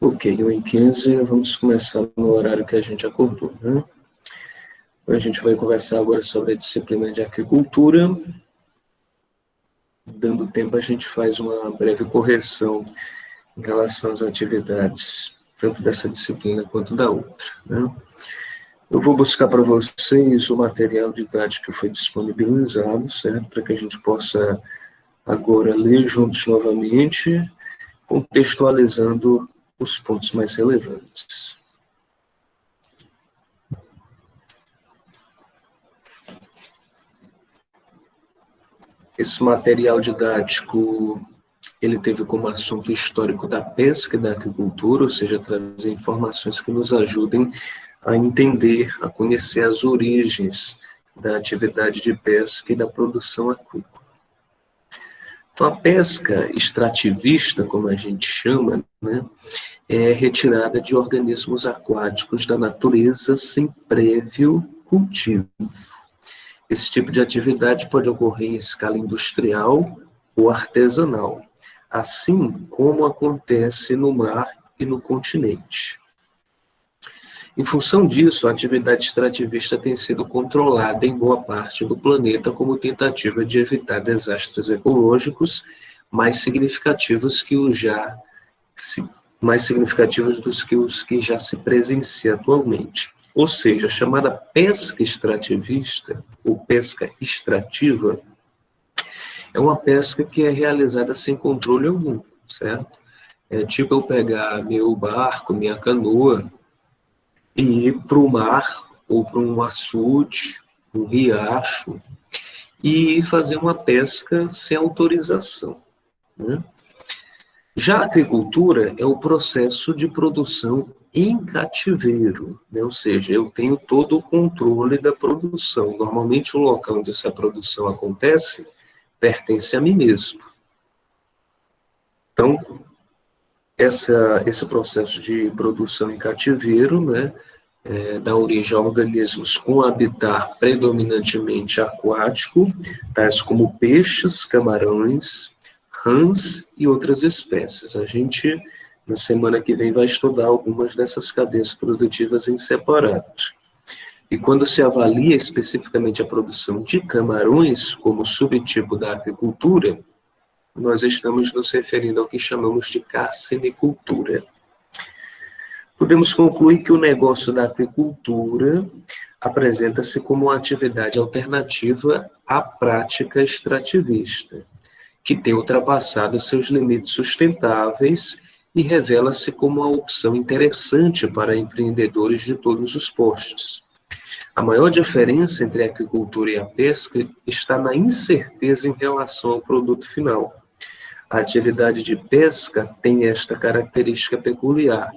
Ok, 1h15, vamos começar no horário que a gente acordou, né? A gente vai conversar agora sobre a disciplina de agricultura. Dando tempo, a gente faz uma breve correção em relação às atividades, tanto dessa disciplina quanto da outra, né? Eu vou buscar para vocês o material didático que foi disponibilizado, certo? Para que a gente possa agora ler juntos novamente, contextualizando os pontos mais relevantes. Esse material didático, ele teve como assunto histórico da pesca e da agricultura, ou seja, trazer informações que nos ajudem a entender, a conhecer as origens da atividade de pesca e da produção aquícola. Então, a pesca extrativista, como a gente chama, né, é retirada de organismos aquáticos da natureza sem prévio cultivo. Esse tipo de atividade pode ocorrer em escala industrial ou artesanal, assim como acontece no mar e no continente. Em função disso, a atividade extrativista tem sido controlada em boa parte do planeta como tentativa de evitar desastres ecológicos mais significativos dos que já se presencia atualmente. Ou seja, a chamada pesca extrativista, ou pesca extrativa, é uma pesca que é realizada sem controle algum, certo? É tipo eu pegar meu barco, minha canoa, e ir para o mar, ou para um açude, um riacho, e fazer uma pesca sem autorização, né? Já a agricultura é o processo de produção em cativeiro, né? Ou seja, eu tenho todo o controle da produção. Normalmente o local onde essa produção acontece pertence a mim mesmo. Então, esse processo de produção em cativeiro, né, dá origem a organismos com habitat predominantemente aquático, tais como peixes, camarões, rãs e outras espécies. A gente, na semana que vem, vai estudar algumas dessas cadeias produtivas em separado. E quando se avalia especificamente a produção de camarões como subtipo da aquicultura, nós estamos nos referindo ao que chamamos de carcinicultura. Podemos concluir que o negócio da aquicultura apresenta-se como uma atividade alternativa à prática extrativista, que tem ultrapassado seus limites sustentáveis e revela-se como uma opção interessante para empreendedores de todos os postos. A maior diferença entre a aquicultura e a pesca está na incerteza em relação ao produto final. A atividade de pesca tem esta característica peculiar: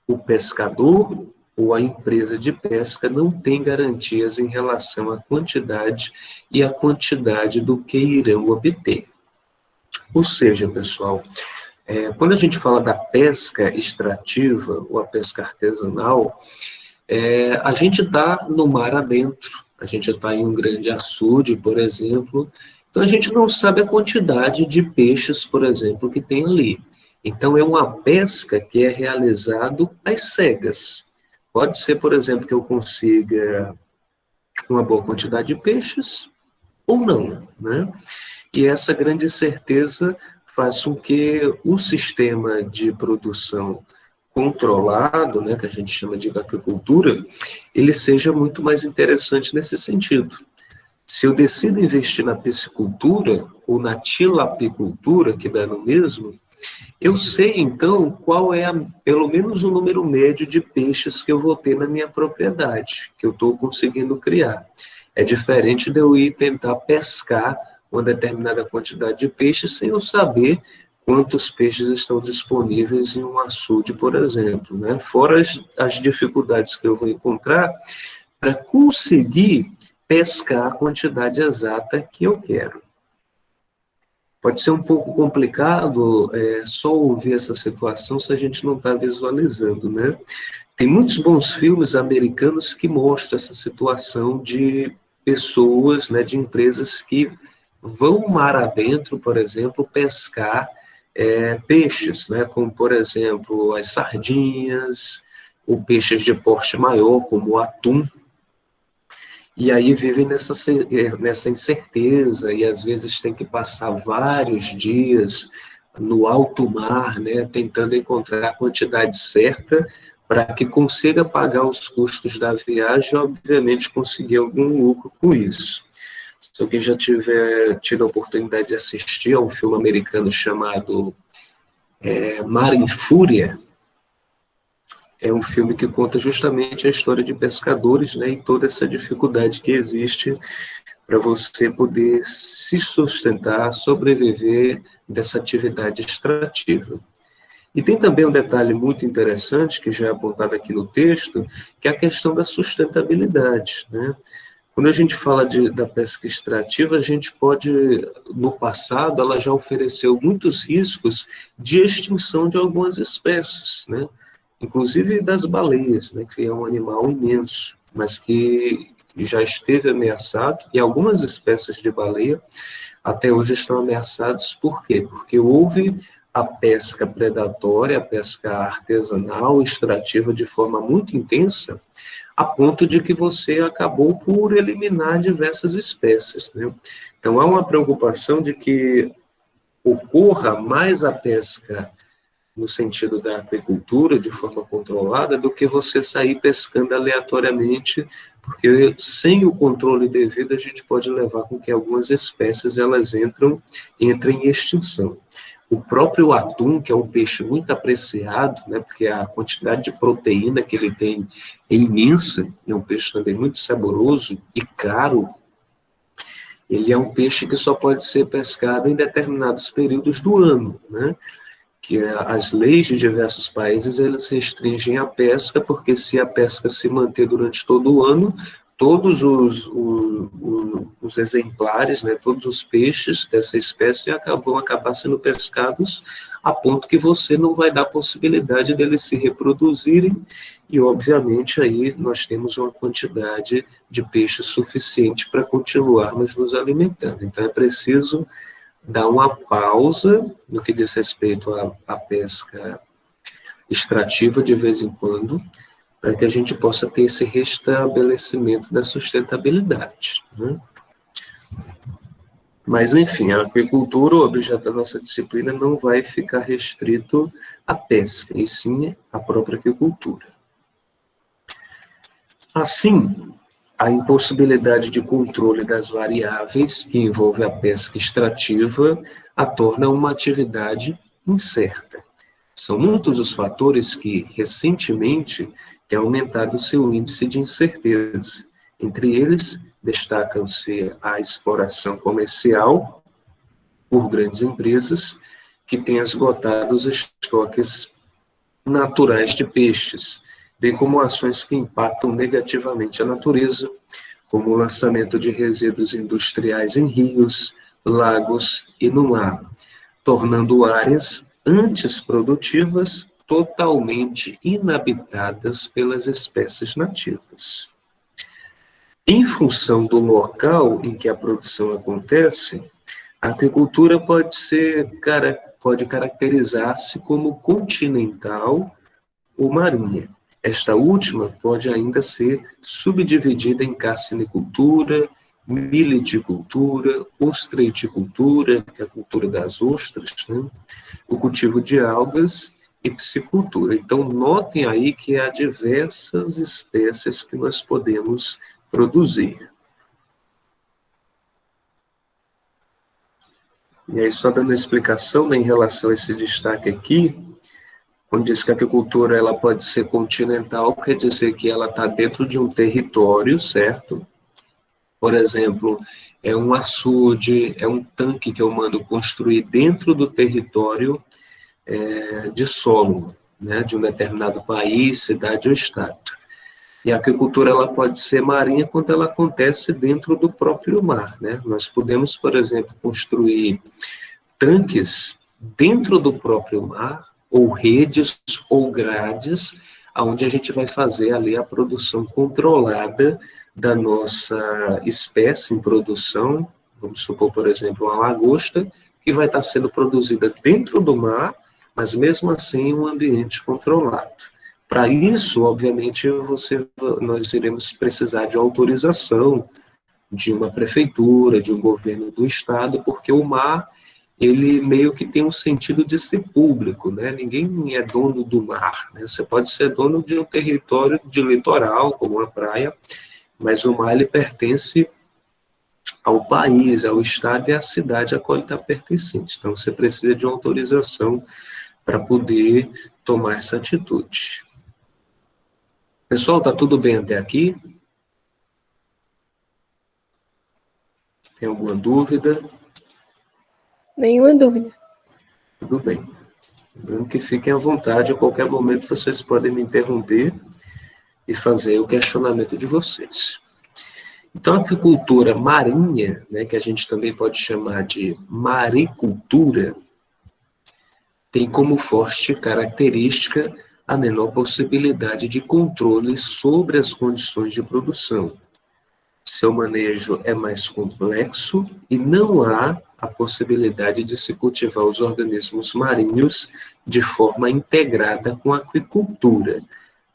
o pescador ou a empresa de pesca não tem garantias em relação à quantidade e à quantidade do que irão obter. Ou seja, pessoal, quando a gente fala da pesca extrativa ou a pesca artesanal, a gente está no mar adentro, a gente está em um grande açude, por exemplo, então a gente não sabe a quantidade de peixes, por exemplo, que tem ali. Então é uma pesca que é realizado às cegas. Pode ser, por exemplo, que eu consiga uma boa quantidade de peixes ou não, né? E essa grande incerteza faz com que o sistema de produção controlado, né, que a gente chama de aquicultura, ele seja muito mais interessante nesse sentido. Se eu decido investir na piscicultura ou na tilapicultura, que dá no mesmo, eu sei, então, qual é, pelo menos, o número médio de peixes que eu vou ter na minha propriedade, que eu estou conseguindo criar. É diferente de eu ir tentar pescar uma determinada quantidade de peixes sem eu saber quantos peixes estão disponíveis em um açude, por exemplo, né? Fora as dificuldades que eu vou encontrar para conseguir pescar a quantidade exata que eu quero. Pode ser um pouco complicado só ouvir essa situação se a gente não está visualizando, né? Tem muitos bons filmes americanos que mostram essa situação de pessoas, né, de empresas que vão mar adentro, por exemplo, pescar peixes, né, como, por exemplo, as sardinhas, ou peixes de porte maior, como o atum, e aí vivem nessa incerteza, e às vezes tem que passar vários dias no alto mar, né, tentando encontrar a quantidade certa para que consiga pagar os custos da viagem e, obviamente, conseguir algum lucro com isso. Se alguém já tiver tido a oportunidade de assistir a um filme americano chamado Mar em Fúria, é um filme que conta justamente a história de pescadores, né, e toda essa dificuldade que existe para você poder se sustentar, sobreviver dessa atividade extrativa. E tem também um detalhe muito interessante, que já é apontado aqui no texto, que é a questão da sustentabilidade, né? Quando a gente fala da pesca extrativa, a gente pode, no passado, ela já ofereceu muitos riscos de extinção de algumas espécies, né? Inclusive das baleias, né, que é um animal imenso, mas que já esteve ameaçado, e algumas espécies de baleia até hoje estão ameaçadas. Por quê? Porque houve a pesca predatória, a pesca artesanal, extrativa de forma muito intensa, a ponto de que você acabou por eliminar diversas espécies, né? Então há uma preocupação de que ocorra mais a pesca no sentido da aquicultura, de forma controlada, do que você sair pescando aleatoriamente, porque sem o controle devido, a gente pode levar com que algumas espécies elas entrem em extinção. O próprio atum, que é um peixe muito apreciado, né, porque a quantidade de proteína que ele tem é imensa, é um peixe também muito saboroso e caro. Ele é um peixe que só pode ser pescado em determinados períodos do ano, né? Que as leis de diversos países elas restringem a pesca, porque se a pesca se manter durante todo o ano, todos os exemplares, né, todos os peixes dessa espécie vão acabar sendo pescados a ponto que você não vai dar possibilidade deles se reproduzirem, e obviamente aí nós temos uma quantidade de peixe suficiente para continuarmos nos alimentando. Então é preciso dar uma pausa no que diz respeito à pesca extrativa de vez em quando, para que a gente possa ter esse restabelecimento da sustentabilidade, né? Mas, enfim, a aquicultura, o objeto da nossa disciplina, não vai ficar restrito à pesca, e sim à própria aquicultura. Assim, a impossibilidade de controle das variáveis que envolve a pesca extrativa a torna uma atividade incerta. São muitos os fatores que, recentemente, têm aumentado seu índice de incerteza. Entre eles, destacam-se a exploração comercial por grandes empresas que têm esgotado os estoques naturais de peixes, bem como ações que impactam negativamente a natureza, como o lançamento de resíduos industriais em rios, lagos e no mar, tornando áreas antes produtivas totalmente inabitadas pelas espécies nativas. Em função do local em que a produção acontece, a aquicultura pode caracterizar-se como continental ou marinha. Esta última pode ainda ser subdividida em carcinicultura, militicultura, ostreiticultura, que é a cultura das ostras, né? O cultivo de algas e piscicultura. Então, notem aí que há diversas espécies que nós podemos produzir. E aí, só dando a explicação, né, em relação a esse destaque aqui, quando diz que a aquicultura ela pode ser continental, quer dizer que ela está dentro de um território, certo? Por exemplo, é um açude, é um tanque que eu mando construir dentro do território de solo, né, de um determinado país, cidade ou estado. E a aquicultura ela pode ser marinha quando ela acontece dentro do próprio mar, né? Nós podemos, por exemplo, construir tanques dentro do próprio mar, ou redes ou grades, onde a gente vai fazer ali a produção controlada da nossa espécie em produção. Vamos supor, por exemplo, uma lagosta, que vai estar sendo produzida dentro do mar, mas mesmo assim em um ambiente controlado. Para isso, obviamente, nós iremos precisar de autorização de uma prefeitura, de um governo do estado, porque o mar, ele meio que tem um sentido de ser público, né? Ninguém é dono do mar, né? Você pode ser dono de um território de litoral, como uma praia, mas o mar, ele pertence ao país, ao estado e à cidade a qual ele está pertencente. Então, você precisa de uma autorização para poder tomar essa atitude. Pessoal, está tudo bem até aqui? Tem alguma dúvida? Nenhuma dúvida. Tudo bem. Lembrando que fiquem à vontade, a qualquer momento vocês podem me interromper e fazer o questionamento de vocês. Então, a aquicultura marinha, né, que a gente também pode chamar de maricultura, tem como forte característica a menor possibilidade de controle sobre as condições de produção. Seu manejo é mais complexo e não há a possibilidade de se cultivar os organismos marinhos de forma integrada com a aquicultura,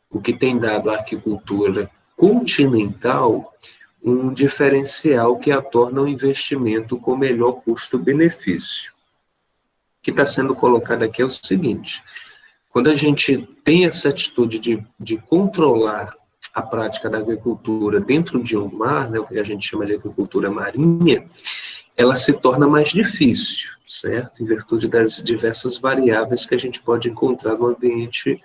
o que tem dado à aquicultura continental um diferencial que a torna um investimento com melhor custo-benefício. O que está sendo colocado aqui é o seguinte: quando a gente tem essa atitude de controlar a prática da agricultura dentro de um mar, né, o que a gente chama de agricultura marinha, ela se torna mais difícil, certo? Em virtude das diversas variáveis que a gente pode encontrar no ambiente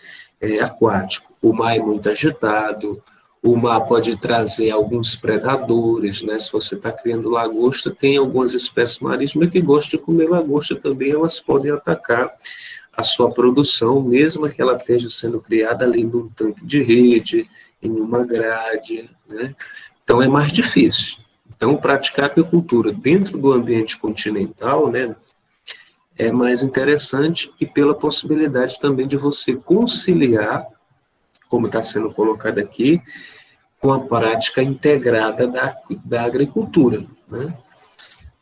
aquático. O mar é muito agitado, o mar pode trazer alguns predadores, né? Se você está criando lagosta, tem algumas espécies marítimas que gostam de comer lagosta também, elas podem atacar a sua produção, mesmo que ela esteja sendo criada ali num tanque de rede, em uma grade, né? Então é mais difícil. Então, praticar aquicultura dentro do ambiente continental, né, é mais interessante, e pela possibilidade também de você conciliar, como está sendo colocado aqui, com a prática integrada da agricultura, né?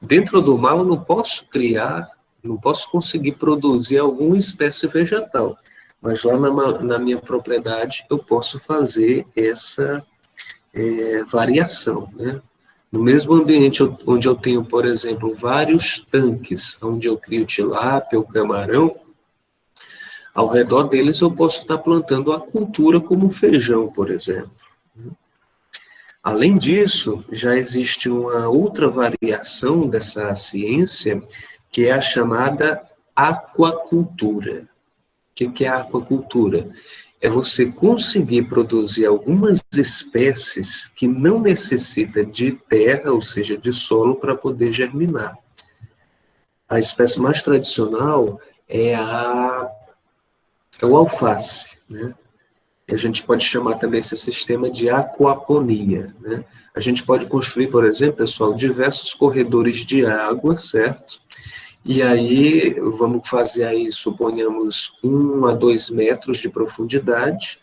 Dentro do mar eu não posso criar, não posso conseguir produzir alguma espécie vegetal, mas lá na minha propriedade eu posso fazer essa variação, né? No mesmo ambiente onde eu tenho, por exemplo, vários tanques, onde eu crio tilápia ou camarão, ao redor deles eu posso estar plantando a cultura como feijão, por exemplo. Além disso, já existe uma outra variação dessa ciência, que é a chamada aquacultura. O que é a aquacultura? É você conseguir produzir algumas espécies que não necessitam de terra, ou seja, de solo, para poder germinar. A espécie mais tradicional é o alface, né? A gente pode chamar também esse sistema de aquaponia, né? A gente pode construir, por exemplo, pessoal, diversos corredores de água, certo? E aí, vamos fazer aí, suponhamos, 1 a 2 metros de profundidade,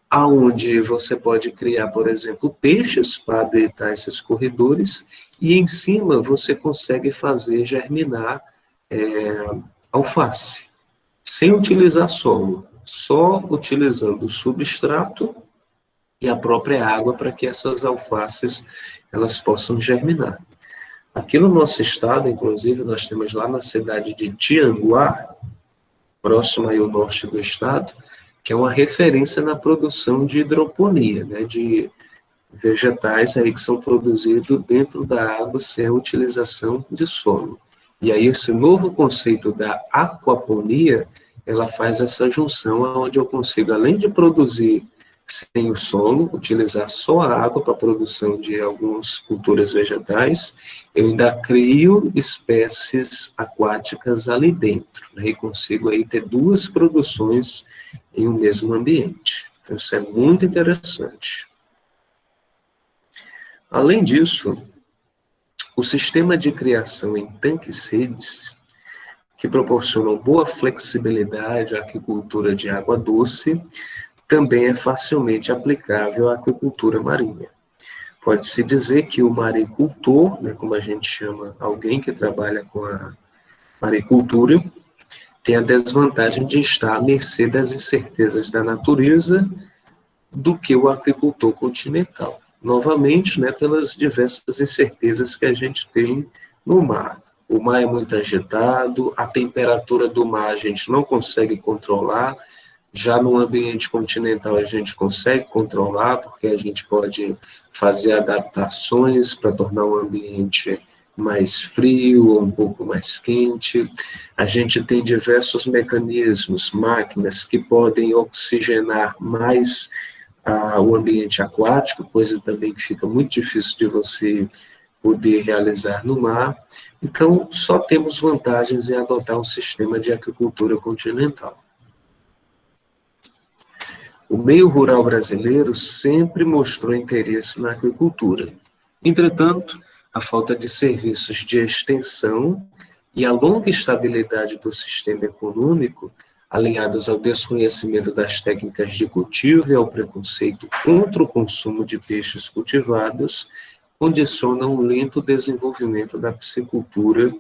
aonde você pode criar, por exemplo, peixes para habilitar esses corredores, e em cima você consegue fazer germinar alface, sem utilizar solo, só utilizando o substrato e a própria água para que essas alfaces elas possam germinar. Aqui no nosso estado, inclusive, nós temos lá na cidade de Tianguá, próximo aí ao norte do estado, que é uma referência na produção de hidroponia, né, de vegetais aí que são produzidos dentro da água sem a utilização de solo. E aí esse novo conceito da aquaponia, ela faz essa junção onde eu consigo, além de produzir sem o solo, utilizar só a água para a produção de algumas culturas vegetais, eu ainda crio espécies aquáticas ali dentro, né, e consigo aí ter 2 produções em um mesmo ambiente. Então, isso é muito interessante. Além disso, o sistema de criação em tanques-redes, que proporcionam boa flexibilidade à aquicultura de água doce, também é facilmente aplicável à aquicultura marinha. Pode-se dizer que o maricultor, né, como a gente chama alguém que trabalha com a maricultura tem a desvantagem de estar à mercê das incertezas da natureza do que o aquicultor continental. Novamente, né, pelas diversas incertezas que a gente tem no mar. O mar é muito agitado, a temperatura do mar a gente não consegue controlar, já no ambiente continental a gente consegue controlar, porque a gente pode fazer adaptações para tornar o ambiente mais frio ou um pouco mais quente. A gente tem diversos mecanismos, máquinas que podem oxigenar mais o ambiente aquático, coisa também que fica muito difícil de você poder realizar no mar. Então, só temos vantagens em adotar um sistema de aquicultura continental. O meio rural brasileiro sempre mostrou interesse na aquicultura. Entretanto, a falta de serviços de extensão e a longa estabilidade do sistema econômico, alinhados ao desconhecimento das técnicas de cultivo e ao preconceito contra o consumo de peixes cultivados, condicionam o lento desenvolvimento da piscicultura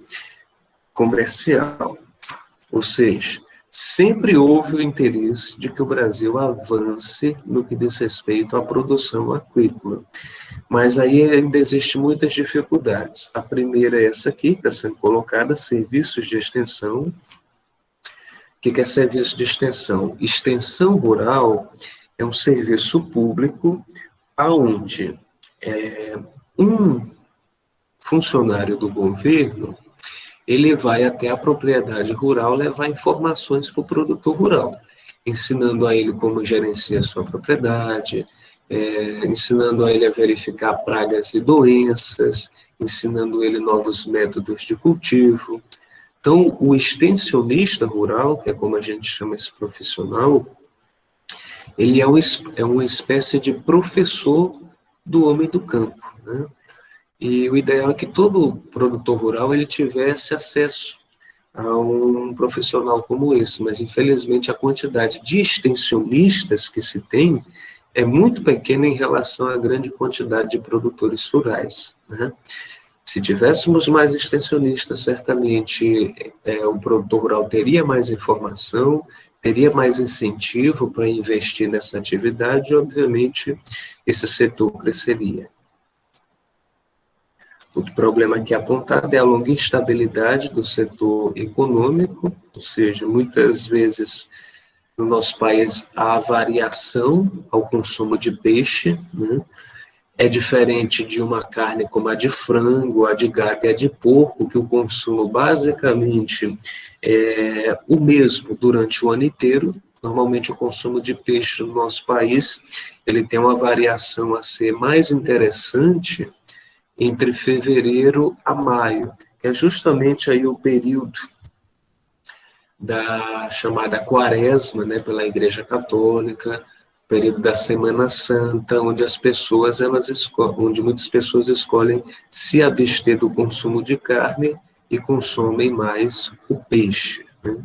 comercial. Ou seja, sempre houve o interesse de que o Brasil avance no que diz respeito à produção aquícola. Mas aí ainda existem muitas dificuldades. A primeira é essa aqui, que está sendo colocada, serviços de extensão. O que é serviço de extensão? Extensão rural é um serviço público onde um funcionário do governo ele vai até a propriedade rural levar informações para o produtor rural, ensinando a ele como gerenciar a sua propriedade, ensinando a ele a verificar pragas e doenças, ensinando ele novos métodos de cultivo. Então, o extensionista rural, que é como a gente chama esse profissional, ele é uma espécie de professor do homem do campo, né? E o ideal é que todo produtor rural ele tivesse acesso a um profissional como esse, mas infelizmente a quantidade de extensionistas que se tem é muito pequena em relação à grande quantidade de produtores rurais, né? Se tivéssemos mais extensionistas, certamente o produtor rural teria mais informação, teria mais incentivo para investir nessa atividade e, obviamente, esse setor cresceria. Outro problema aqui apontado é a longa instabilidade do setor econômico, ou seja, muitas vezes no nosso país há variação ao consumo de peixe, né? É diferente de uma carne como a de frango, a de gato e a de porco, que o consumo basicamente é o mesmo durante o ano inteiro. Normalmente o consumo de peixe no nosso país ele tem uma variação a ser mais interessante entre fevereiro a maio, que é justamente aí o período da chamada quaresma, né, pela Igreja Católica, período da Semana Santa, onde onde muitas pessoas escolhem se abster do consumo de carne e consomem mais o peixe, né?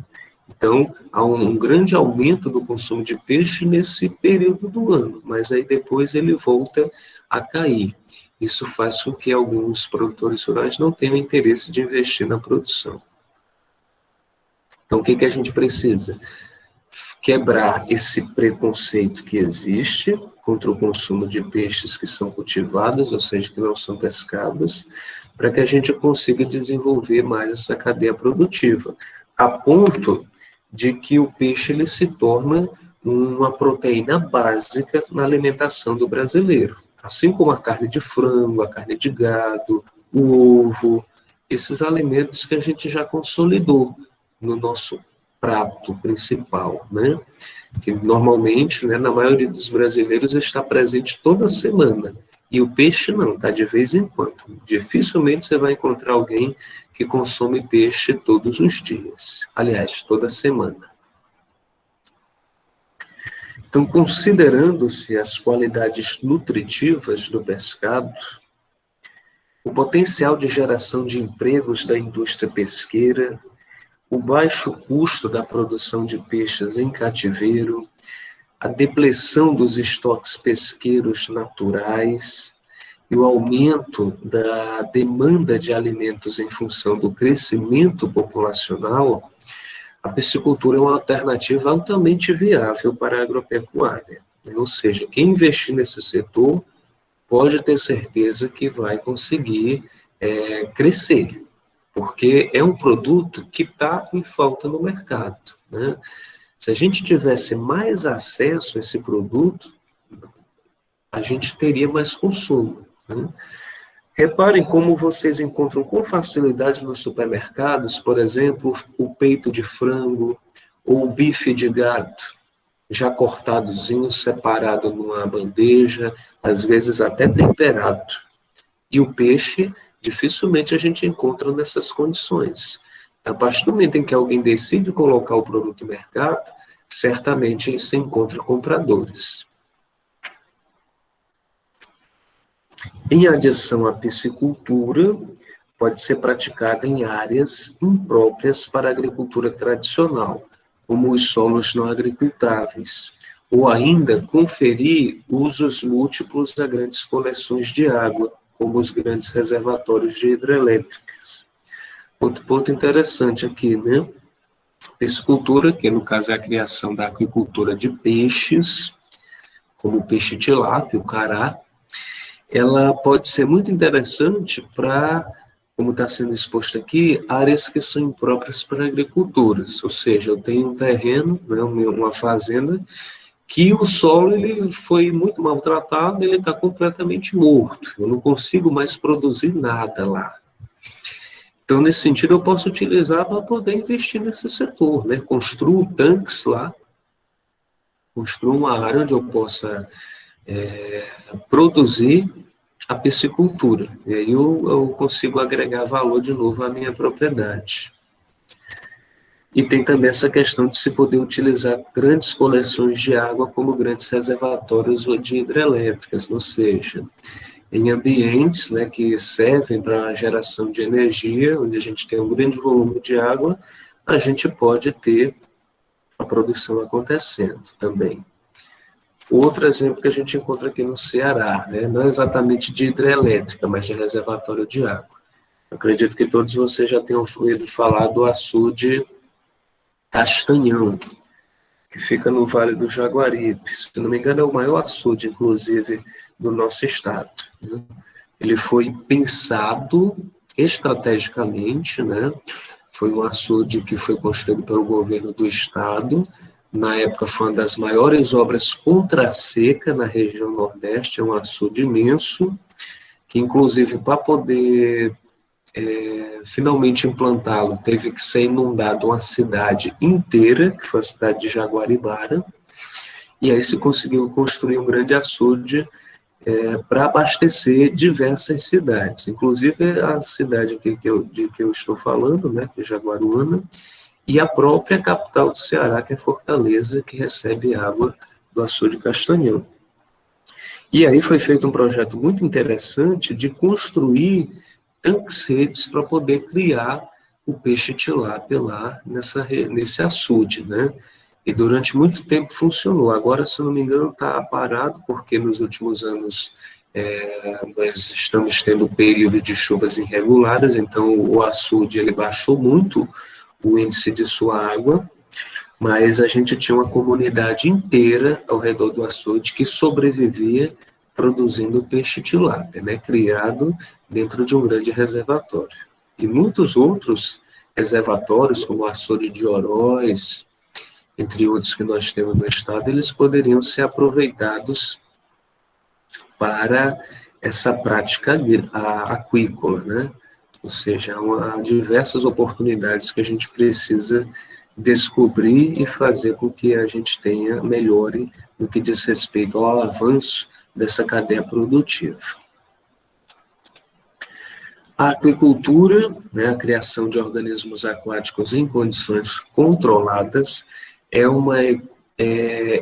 Então, há um grande aumento do consumo de peixe nesse período do ano, mas aí depois ele volta a cair. Isso faz com que alguns produtores rurais não tenham interesse de investir na produção. Então, o que a gente precisa? Quebrar esse preconceito que existe contra o consumo de peixes que são cultivados, ou seja, que não são pescados, para que a gente consiga desenvolver mais essa cadeia produtiva, a ponto de que o peixe ele se torna uma proteína básica na alimentação do brasileiro. Assim como a carne de frango, a carne de gado, o ovo, esses alimentos que a gente já consolidou no nosso prato principal, né? Que normalmente, né, na maioria dos brasileiros, está presente toda semana. E o peixe não, está de vez em quando. Dificilmente você vai encontrar alguém que consome peixe todos os dias. Aliás, toda semana. Então, considerando-se as qualidades nutritivas do pescado, o potencial de geração de empregos da indústria pesqueira, o baixo custo da produção de peixes em cativeiro, a depleção dos estoques pesqueiros naturais e o aumento da demanda de alimentos em função do crescimento populacional, a piscicultura é uma alternativa altamente viável para a agropecuária. Ou seja, quem investir nesse setor pode ter certeza que vai conseguir crescer, porque é um produto que está em falta no mercado, né? Se a gente tivesse mais acesso a esse produto, a gente teria mais consumo, né? Reparem como vocês encontram com facilidade nos supermercados, por exemplo, o peito de frango ou o bife de gato, já cortadozinho, separado numa bandeja, às vezes até temperado. E o peixe, dificilmente a gente encontra nessas condições. A partir do momento em que alguém decide colocar o produto no mercado, certamente se encontra compradores. Em adição à piscicultura, pode ser praticada em áreas impróprias para a agricultura tradicional, como os solos não agricultáveis, ou ainda conferir usos múltiplos a grandes coleções de água, como os grandes reservatórios de hidrelétricas. Outro ponto interessante aqui, né? Piscicultura, que no caso é a criação da aquicultura de peixes, como o peixe tilápia, o cará, ela pode ser muito interessante para, como está sendo exposto aqui, áreas que são impróprias para agriculturas, ou seja, eu tenho um terreno, né, uma fazenda, que o solo ele foi muito maltratado, ele está completamente morto, eu não consigo mais produzir nada lá. Então, nesse sentido, eu posso utilizar para poder investir nesse setor, né? Construo tanques lá, construo uma área onde eu possa produzir a piscicultura. E aí eu consigo agregar valor de novo à minha propriedade. E tem também essa questão de se poder utilizar grandes coleções de água como grandes reservatórios de hidrelétricas, ou seja, em ambientes, né, que servem para a geração de energia, onde a gente tem um grande volume de água, a gente pode ter a produção acontecendo também. Outro exemplo que a gente encontra aqui no Ceará, né, não exatamente de hidrelétrica, mas de reservatório de água. Eu acredito que todos vocês já tenham ouvido falar do açude Castanhão, que fica no Vale do Jaguaribe. Se não me engano, é o maior açude, inclusive, do nosso estado, né? Ele foi pensado estrategicamente, né? Foi um açude que foi construído pelo governo do estado. Na época, foi uma das maiores obras contra a seca na região Nordeste. É um açude imenso, que, inclusive, para poder finalmente implantá-lo, teve que ser inundado uma cidade inteira, que foi a cidade de Jaguaribara, e aí se conseguiu construir um grande açude para abastecer diversas cidades, inclusive a cidade aqui de que eu estou falando, né, que é Jaguaruana, e a própria capital do Ceará, que é Fortaleza, que recebe água do açude Castanhão. E aí foi feito um projeto muito interessante de construir tanques-redes para poder criar o peixe tilápia lá nesse açude, né? E durante muito tempo funcionou. Agora, se não me engano, está parado, porque nos últimos anos nós estamos tendo um período de chuvas irregulares, então o açude ele baixou muito o índice de sua água, mas a gente tinha uma comunidade inteira ao redor do açude que sobrevivia produzindo peixe tilápia, né, criado dentro de um grande reservatório. E muitos outros reservatórios, como o açude de Oroz, entre outros que nós temos no estado, eles poderiam ser aproveitados para essa prática aquícola, né? Ou seja, há diversas oportunidades que a gente precisa descobrir e fazer com que a gente melhore no que diz respeito ao avanço dessa cadeia produtiva. A aquicultura, né, a criação de organismos aquáticos em condições controladas, é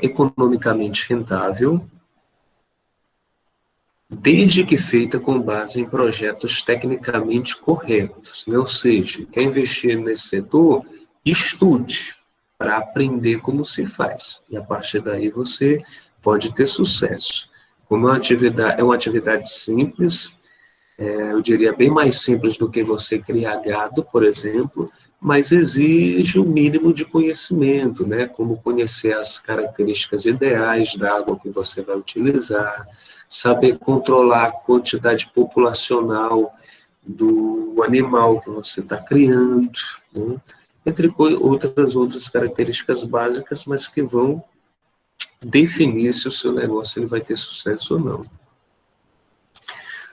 economicamente rentável, desde que feita com base em projetos tecnicamente corretos, né? Ou seja, quer investir nesse setor, estude para aprender como se faz, e a partir daí você pode ter sucesso. Como é uma atividade simples, eu diria bem mais simples do que você criar gado, por exemplo, mas exige um mínimo de conhecimento, né? Como conhecer as características ideais da água que você vai utilizar, saber controlar a quantidade populacional do animal que você está criando, né? Entre outras características básicas, mas que vão definir se o seu negócio ele vai ter sucesso ou não.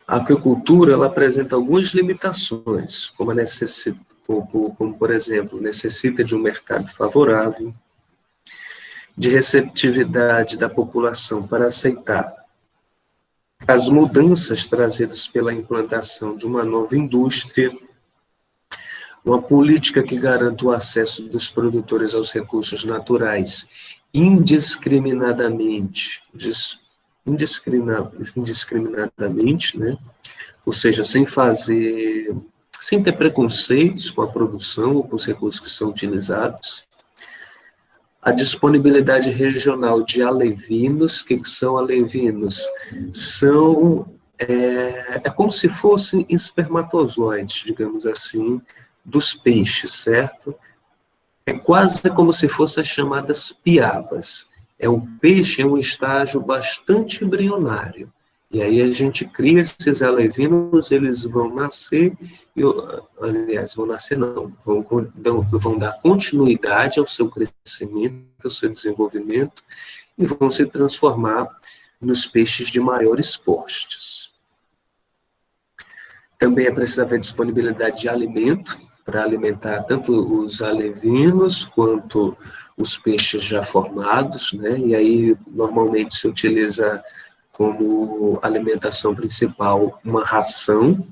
A aquicultura ela apresenta algumas limitações, como, por exemplo, necessita de um mercado favorável, de receptividade da população para aceitar as mudanças trazidas pela implantação de uma nova indústria, uma política que garanta o acesso dos produtores aos recursos naturais indiscriminadamente, né? Ou seja, sem ter preconceitos com a produção ou com os recursos que são utilizados. A disponibilidade regional de alevinos. O que são alevinos? É como se fossem espermatozoides, digamos assim, dos peixes, certo? É quase como se fossem as chamadas piabas. O peixe em um estágio bastante embrionário. E aí a gente cria esses alevinos, eles vão nascer, vão dar continuidade ao seu crescimento, ao seu desenvolvimento, e vão se transformar nos peixes de maiores portes. Também é preciso haver disponibilidade de alimento, para alimentar tanto os alevinos quanto os peixes já formados, né? E aí normalmente se utiliza como alimentação principal uma ração.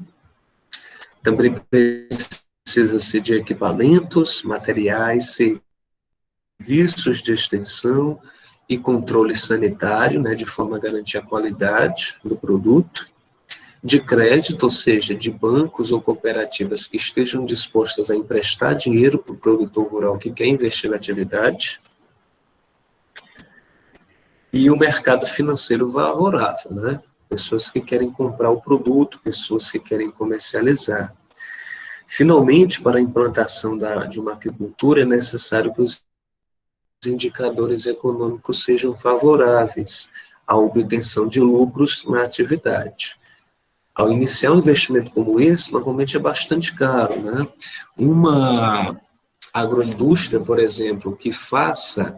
Também precisa-se de equipamentos, materiais, serviços de extensão e controle sanitário, né, de forma a garantir a qualidade do produto. De crédito, ou seja, de bancos ou cooperativas que estejam dispostas a emprestar dinheiro para o produtor rural que quer investir na atividade. E o mercado financeiro favorável, né? Pessoas que querem comprar o produto, pessoas que querem comercializar. Finalmente, para a implantação de uma aquicultura, é necessário que os indicadores econômicos sejam favoráveis à obtenção de lucros na atividade. Ao iniciar um investimento como esse, normalmente é bastante caro, né? Uma agroindústria, por exemplo, que faça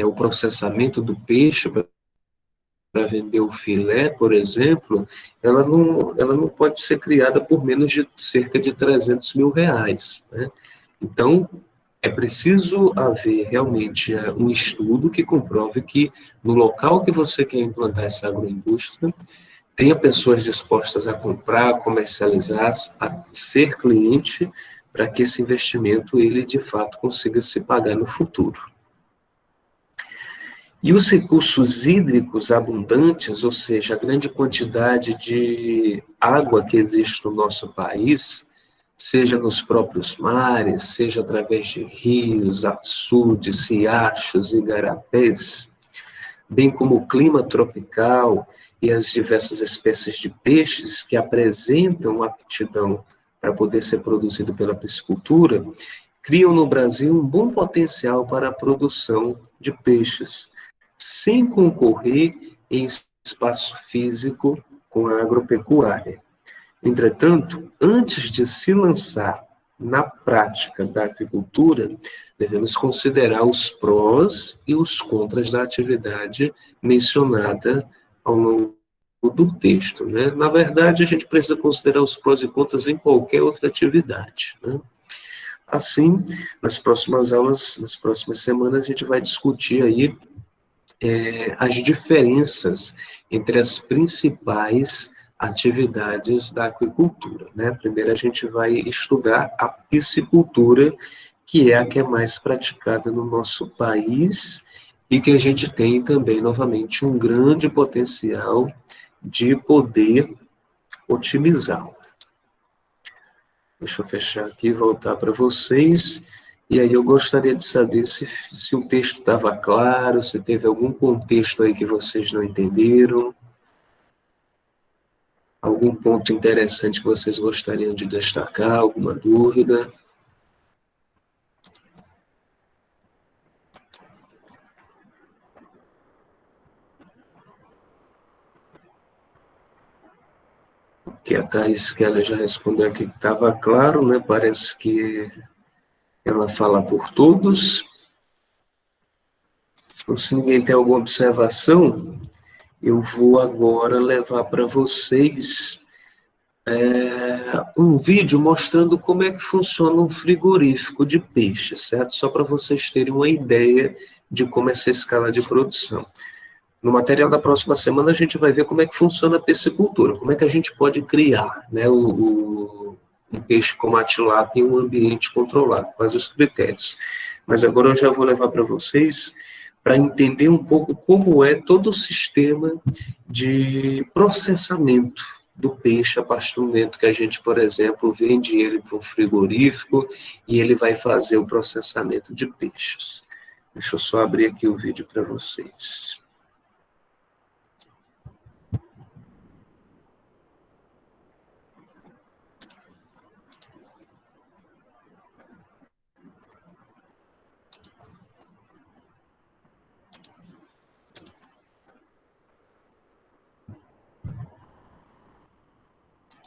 o processamento do peixe para vender o filé, por exemplo, ela não pode ser criada por menos de cerca de R$300 mil, né? Então, é preciso haver realmente um estudo que comprove que no local que você quer implantar essa agroindústria, tenha pessoas dispostas a comprar, a comercializar, a ser cliente, para que esse investimento, ele de fato consiga se pagar no futuro. E os recursos hídricos abundantes, ou seja, a grande quantidade de água que existe no nosso país, seja nos próprios mares, seja através de rios, açudes, riachos, igarapés, bem como o clima tropical e as diversas espécies de peixes que apresentam aptidão para poder ser produzido pela piscicultura, criam no Brasil um bom potencial para a produção de peixes, sem concorrer em espaço físico com a agropecuária. Entretanto, antes de se lançar na prática da agricultura, devemos considerar os prós e os contras da atividade mencionada ao longo do texto, né? Na verdade, a gente precisa considerar os prós e contras em qualquer outra atividade, né? Assim, nas próximas aulas, nas próximas semanas, a gente vai discutir aí as diferenças entre as principais atividades da aquicultura, né? Primeiro a gente vai estudar a piscicultura, que é a que é mais praticada no nosso país e que a gente tem também, novamente, um grande potencial de poder otimizá-la. Deixa eu fechar aqui e voltar para vocês. E aí eu gostaria de saber se o texto estava claro, se teve algum contexto aí que vocês não entenderam. Algum ponto interessante que vocês gostariam de destacar? Alguma dúvida? Que a Thaís Keller já respondeu aqui que estava claro, né? Parece que ela fala por todos. Então, se ninguém tem alguma observação, eu vou agora levar para vocês um vídeo mostrando como é que funciona um frigorífico de peixe, certo? Só para vocês terem uma ideia de como é essa escala de produção. No material da próxima semana, a gente vai ver como é que funciona a piscicultura, como é que a gente pode criar, né, um peixe como a tilápia em um ambiente controlado, quais os critérios. Mas agora eu já vou levar para vocês para entender um pouco como é todo o sistema de processamento do peixe a partir do momento que a gente, por exemplo, vende ele para um frigorífico e ele vai fazer o processamento de peixes. Deixa eu só abrir aqui o vídeo para vocês.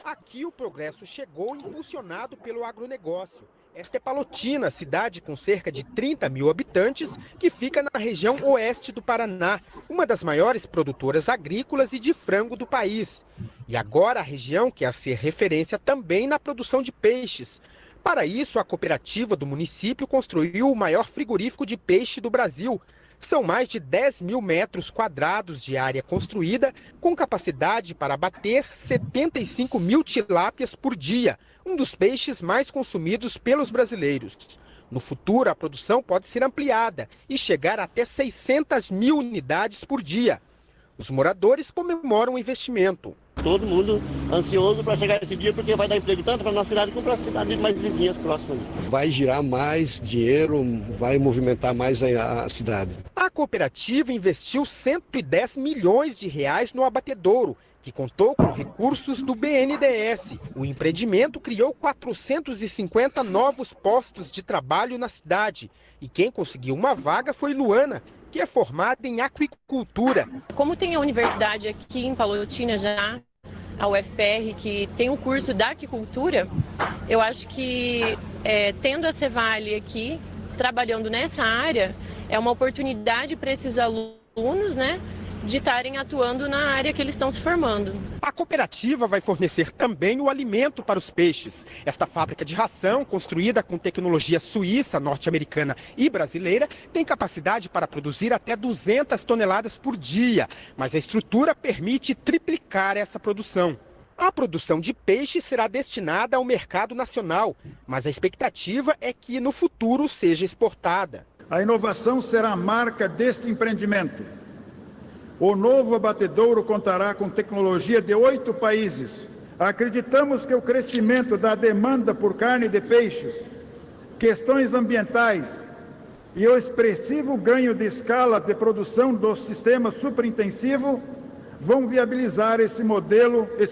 Aqui o progresso chegou impulsionado pelo agronegócio. Esta é Palotina, cidade com cerca de 30 mil habitantes, que fica na região oeste do Paraná, uma das maiores produtoras agrícolas e de frango do país. E agora a região quer ser referência também na produção de peixes. Para isso, a cooperativa do município construiu o maior frigorífico de peixe do Brasil. São mais de 10 mil metros quadrados de área construída, com capacidade para abater 75 mil tilápias por dia, um dos peixes mais consumidos pelos brasileiros. No futuro, a produção pode ser ampliada e chegar até 600 mil unidades por dia. Os moradores comemoram o investimento. Todo mundo ansioso para chegar esse dia, porque vai dar emprego tanto para a nossa cidade como para as cidades mais vizinhas próximas. Vai girar mais dinheiro, vai movimentar mais a cidade. A cooperativa investiu 110 milhões de reais no abatedouro, que contou com recursos do BNDES. O empreendimento criou 450 novos postos de trabalho na cidade. E quem conseguiu uma vaga foi Luana, que é formada em aquicultura. Como tem a universidade aqui em Palotina já, a UFPR, que tem um curso da aquicultura, eu acho que tendo a Cevale aqui, trabalhando nessa área, é uma oportunidade para esses alunos, né, de estarem atuando na área que eles estão se formando. A cooperativa vai fornecer também o alimento para os peixes. Esta fábrica de ração, construída com tecnologia suíça, norte-americana e brasileira, tem capacidade para produzir até 200 toneladas por dia, mas a estrutura permite triplicar essa produção. A produção de peixe será destinada ao mercado nacional, mas a expectativa é que no futuro seja exportada. A inovação será a marca deste empreendimento. O novo abatedouro contará com tecnologia de 8 países. Acreditamos que o crescimento da demanda por carne de peixes, questões ambientais e o expressivo ganho de escala de produção do sistema superintensivo vão viabilizar esse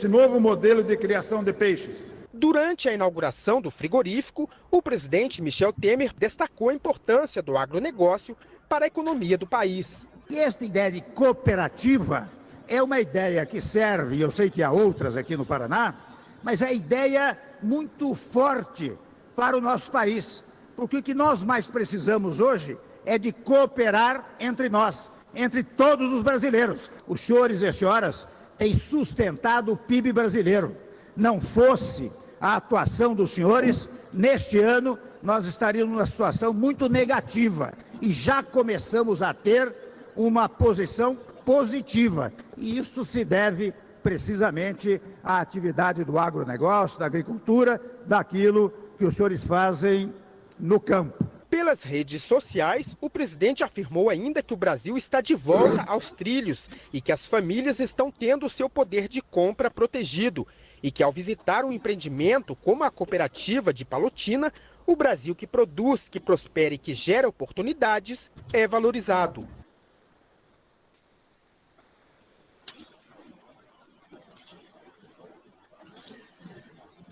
novo modelo de criação de peixes. Durante a inauguração do frigorífico, o presidente Michel Temer destacou a importância do agronegócio para a economia do país. E esta ideia de cooperativa é uma ideia que serve, e eu sei que há outras aqui no Paraná, mas é ideia muito forte para o nosso país. Porque o que nós mais precisamos hoje é de cooperar entre nós, entre todos os brasileiros. Os senhores e senhoras têm sustentado o PIB brasileiro. Não fosse a atuação dos senhores, neste ano nós estaríamos numa situação muito negativa. E já começamos a ter uma posição positiva. E isso se deve precisamente à atividade do agronegócio, da agricultura, daquilo que os senhores fazem no campo. Pelas redes sociais, o presidente afirmou ainda que o Brasil está de volta aos trilhos e que as famílias estão tendo o seu poder de compra protegido e que ao visitar um empreendimento como a cooperativa de Palotina, o Brasil que produz, que prospera e que gera oportunidades é valorizado.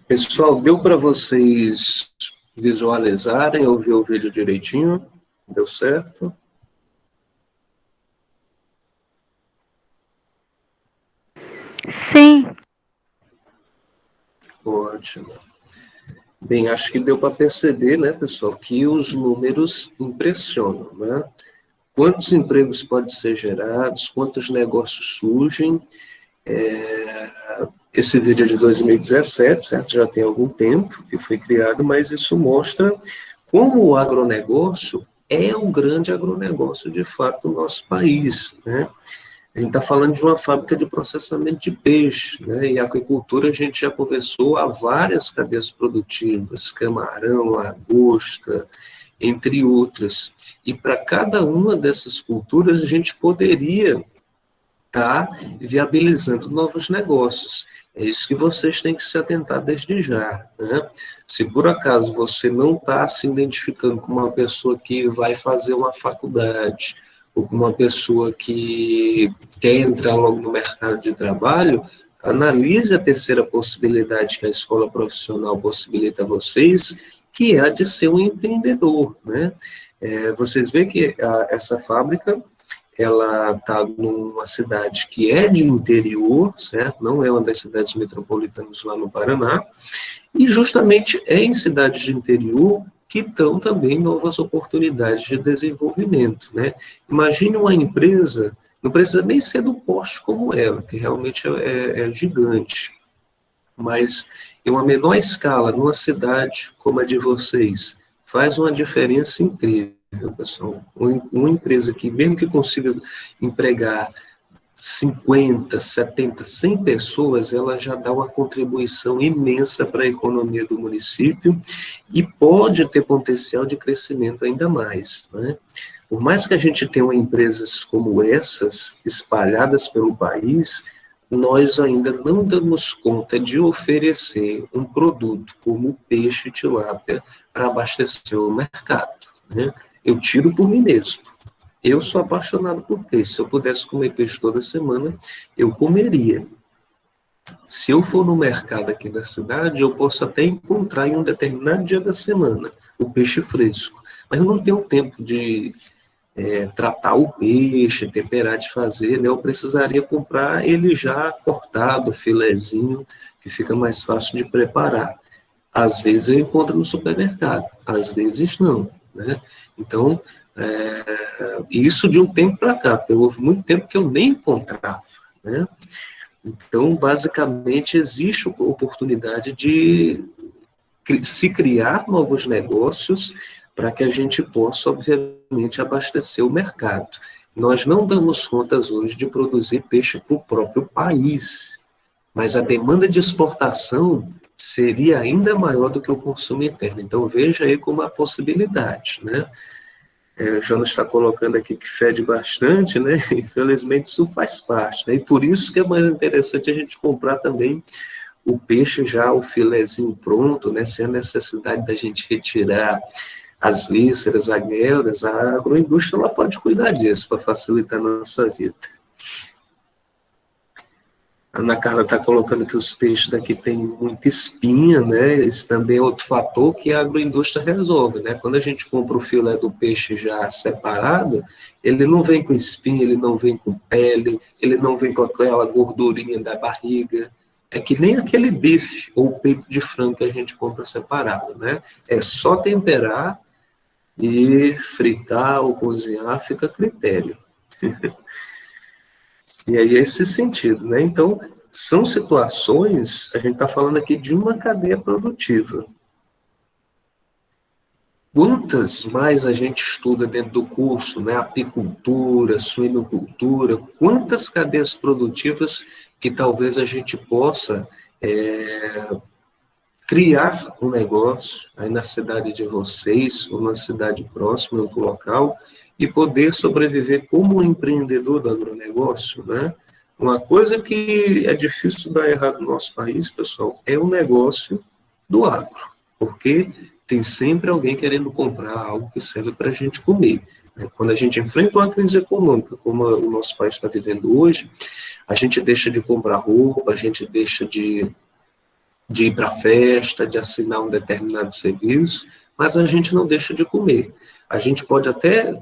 Pessoal, deu para vocês visualizarem, ouvir o vídeo direitinho? Deu certo? Sim. Ótimo. Bem, acho que deu para perceber, né, pessoal, que os números impressionam, né? Quantos empregos podem ser gerados, quantos negócios surgem. Esse vídeo é de 2017, certo? Já tem algum tempo que foi criado, mas isso mostra como o agronegócio é um grande agronegócio, de fato, no nosso país, né? A gente está falando de uma fábrica de processamento de peixe, né? E a aquicultura a gente já conversou há várias cadeias produtivas, camarão, lagosta, entre outras. E para cada uma dessas culturas a gente poderia estar viabilizando novos negócios. É isso que vocês têm que se atentar desde já, né? Se por acaso você não está se identificando com uma pessoa que vai fazer uma faculdade, ou com uma pessoa que quer entrar logo no mercado de trabalho, analise a terceira possibilidade que a escola profissional possibilita a vocês, que é a de ser um empreendedor, né? Vocês veem que essa fábrica, ela está numa cidade que é de interior, certo? Não é uma das cidades metropolitanas lá no Paraná, e justamente é em cidades de interior que estão também novas oportunidades de desenvolvimento, né? Imagine uma empresa, não precisa nem ser do porte como ela, que realmente é gigante, mas em uma menor escala, numa cidade como a de vocês, faz uma diferença incrível, pessoal. Uma empresa que, mesmo que consiga empregar 50, 70, 100 pessoas, ela já dá uma contribuição imensa para a economia do município e pode ter potencial de crescimento ainda mais, né? Por mais que a gente tenha empresas como essas espalhadas pelo país, nós ainda não damos conta de oferecer um produto como o peixe tilápia para abastecer o mercado, né? Eu tiro por mim mesmo. Eu sou apaixonado por peixe. Se eu pudesse comer peixe toda semana, eu comeria. Se eu for no mercado aqui da cidade, eu posso até encontrar em um determinado dia da semana o peixe fresco. Mas eu não tenho tempo de tratar o peixe, temperar, de fazer, né? Eu precisaria comprar ele já cortado, filezinho, que fica mais fácil de preparar. Às vezes eu encontro no supermercado, às vezes não, né? Então, isso de um tempo para cá, porque houve muito tempo que eu nem encontrava, né? Então, basicamente, existe oportunidade de se criar novos negócios para que a gente possa, obviamente, abastecer o mercado. Nós não damos contas hoje de produzir peixe para o próprio país, mas a demanda de exportação seria ainda maior do que o consumo interno. Então, veja aí como uma possibilidade, né? O Jonas está colocando aqui que fede bastante, né? Infelizmente, isso faz parte, né? E por isso que é mais interessante a gente comprar também o peixe já, o filezinho pronto, né? Sem a necessidade da gente retirar as vísceras, as guelras. A agroindústria ela pode cuidar disso para facilitar a nossa vida. A Ana Carla está colocando que os peixes daqui têm muita espinha, né? Esse também é outro fator que a agroindústria resolve, né? Quando a gente compra o filé do peixe já separado, ele não vem com espinha, ele não vem com pele, ele não vem com aquela gordurinha da barriga. É que nem aquele bife ou peito de frango que a gente compra separado, né? É só temperar e fritar ou cozinhar, fica a critério. E aí é esse sentido, né? Então, são situações, a gente está falando aqui de uma cadeia produtiva. Quantas mais a gente estuda dentro do curso, né? Apicultura, suinocultura, quantas cadeias produtivas que talvez a gente possa criar um negócio aí na cidade de vocês, ou na cidade próxima, em outro local, e poder sobreviver como um empreendedor do agronegócio, né? Uma coisa que é difícil dar errado no nosso país, pessoal, é o negócio do agro, porque tem sempre alguém querendo comprar algo que serve para a gente comer, né? Quando a gente enfrenta uma crise econômica, como o nosso país está vivendo hoje, a gente deixa de comprar roupa, a gente deixa de de ir para a festa, de assinar um determinado serviço, mas a gente não deixa de comer. A gente pode até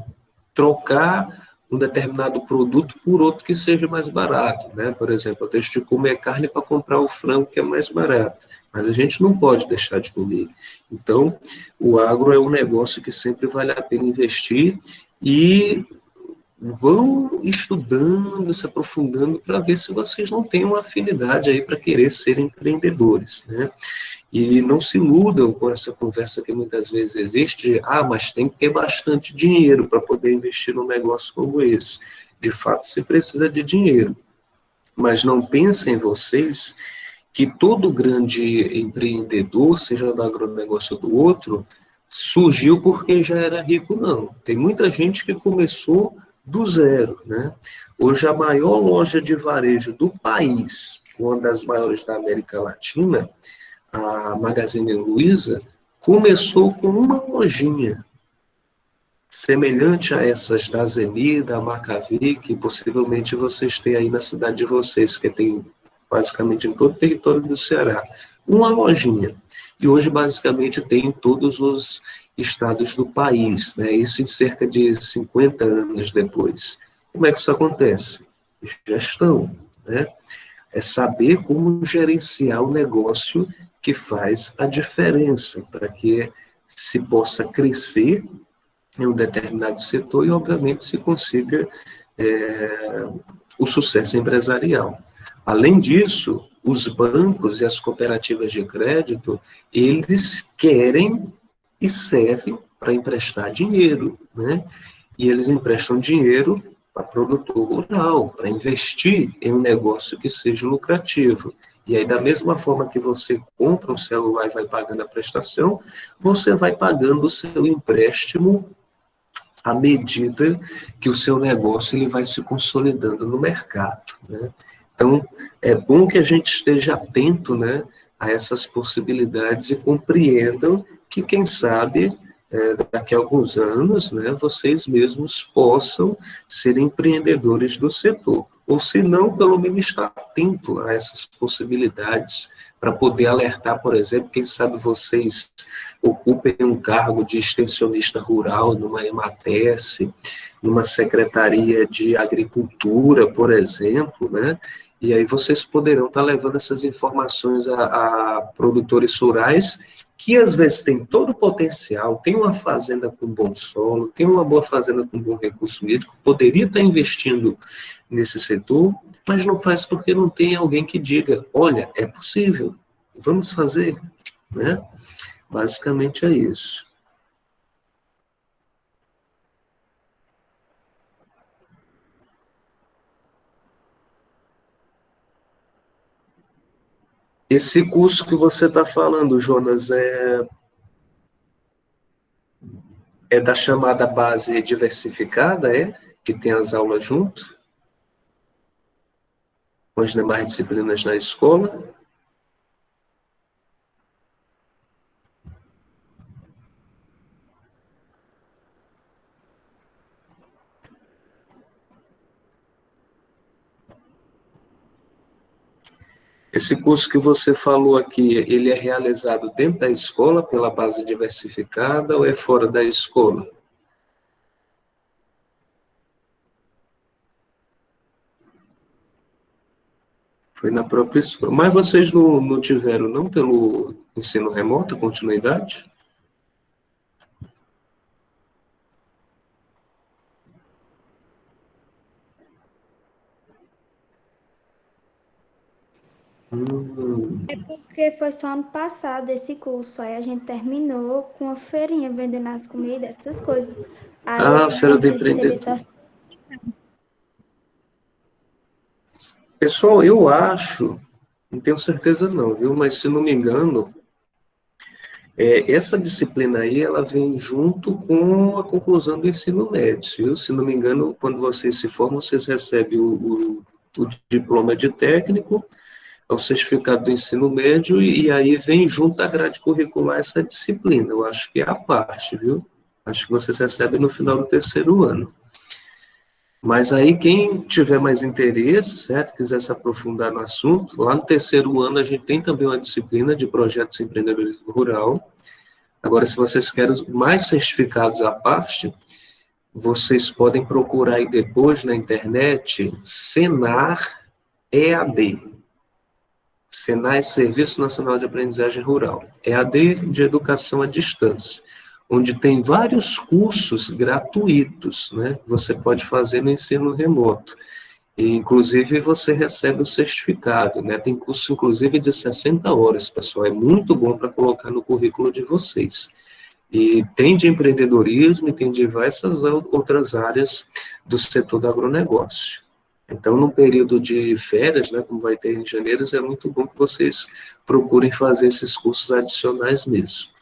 trocar um determinado produto por outro que seja mais barato, né? Por exemplo, eu deixo de comer carne para comprar o frango que é mais barato, mas a gente não pode deixar de comer. Então, o agro é um negócio que sempre vale a pena investir e vão estudando, se aprofundando para ver se vocês não têm uma afinidade aí para querer ser empreendedores, né? E não se iludam com essa conversa que muitas vezes existe, de, mas tem que ter bastante dinheiro para poder investir num negócio como esse. De fato, se precisa de dinheiro. Mas não pensem vocês que todo grande empreendedor, seja do agronegócio ou do outro, surgiu porque já era rico, não. Tem muita gente que começou do zero, né? Hoje, a maior loja de varejo do país, uma das maiores da América Latina, a Magazine Luiza, começou com uma lojinha, semelhante a essas da Zeni, da Macavi, que possivelmente vocês têm aí na cidade de vocês, que tem basicamente em todo o território do Ceará. Uma lojinha. E hoje, basicamente, tem em todos os estados do país, né? Isso em cerca de 50 anos depois. Como é que isso acontece? Gestão, né? É saber como gerenciar o negócio que faz a diferença para que se possa crescer em um determinado setor e, obviamente, se consiga o sucesso empresarial. Além disso, os bancos e as cooperativas de crédito, eles querem e servem para emprestar dinheiro, né? E eles emprestam dinheiro para produtor rural, para investir em um negócio que seja lucrativo. E aí, da mesma forma que você compra um celular e vai pagando a prestação, você vai pagando o seu empréstimo à medida que o seu negócio ele vai se consolidando no mercado, né? Então, é bom que a gente esteja atento, né, a essas possibilidades e compreendam que, quem sabe, daqui a alguns anos, né, vocês mesmos possam ser empreendedores do setor. Ou se não, pelo menos estar atento a essas possibilidades para poder alertar, por exemplo, quem sabe vocês ocupem um cargo de extensionista rural numa EMATES, numa Secretaria de Agricultura, por exemplo, né? E aí vocês poderão estar levando essas informações a produtores rurais que às vezes tem todo o potencial, tem uma fazenda com bom solo, tem uma boa fazenda com bom recurso hídrico, poderia estar investindo nesse setor, mas não faz porque não tem alguém que diga, olha, é possível, vamos fazer, né? Basicamente é isso. Esse curso que você está falando, Jonas, é da chamada base diversificada, que tem as aulas junto, com as demais disciplinas na escola? Esse curso que você falou aqui, ele é realizado dentro da escola, pela base diversificada, ou é fora da escola? Foi na própria escola. Mas vocês não tiveram, não, pelo ensino remoto, continuidade? É porque foi só ano passado esse curso, aí a gente terminou com uma feirinha vendendo as comidas, essas coisas. Aí Feira do Empreendedor. Pessoal, eu acho, não tenho certeza não, viu? Mas se não me engano, essa disciplina aí, ela vem junto com a conclusão do ensino médio, viu? Se não me engano, quando vocês se formam, vocês recebem o diploma de técnico, o certificado do ensino médio, e aí vem junto à grade curricular essa disciplina. Eu acho que é a parte, viu? Acho que vocês recebem no final do terceiro ano. Mas aí, quem tiver mais interesse, certo, quiser se aprofundar no assunto, lá no 3º ano a gente tem também uma disciplina de projetos de empreendedorismo rural. Agora, se vocês querem mais certificados à parte, vocês podem procurar aí depois na internet Senar EAD. Senar é Serviço Nacional de Aprendizagem Rural. EAD de Educação à Distância, onde tem vários cursos gratuitos, né? Você pode fazer no ensino remoto. E, inclusive, você recebe o certificado, né? Tem curso, inclusive, de 60 horas, pessoal. É muito bom para colocar no currículo de vocês. E tem de empreendedorismo e tem diversas outras áreas do setor do agronegócio. Então, no período de férias, né, como vai ter em janeiro, é muito bom que vocês procurem fazer esses cursos adicionais mesmo.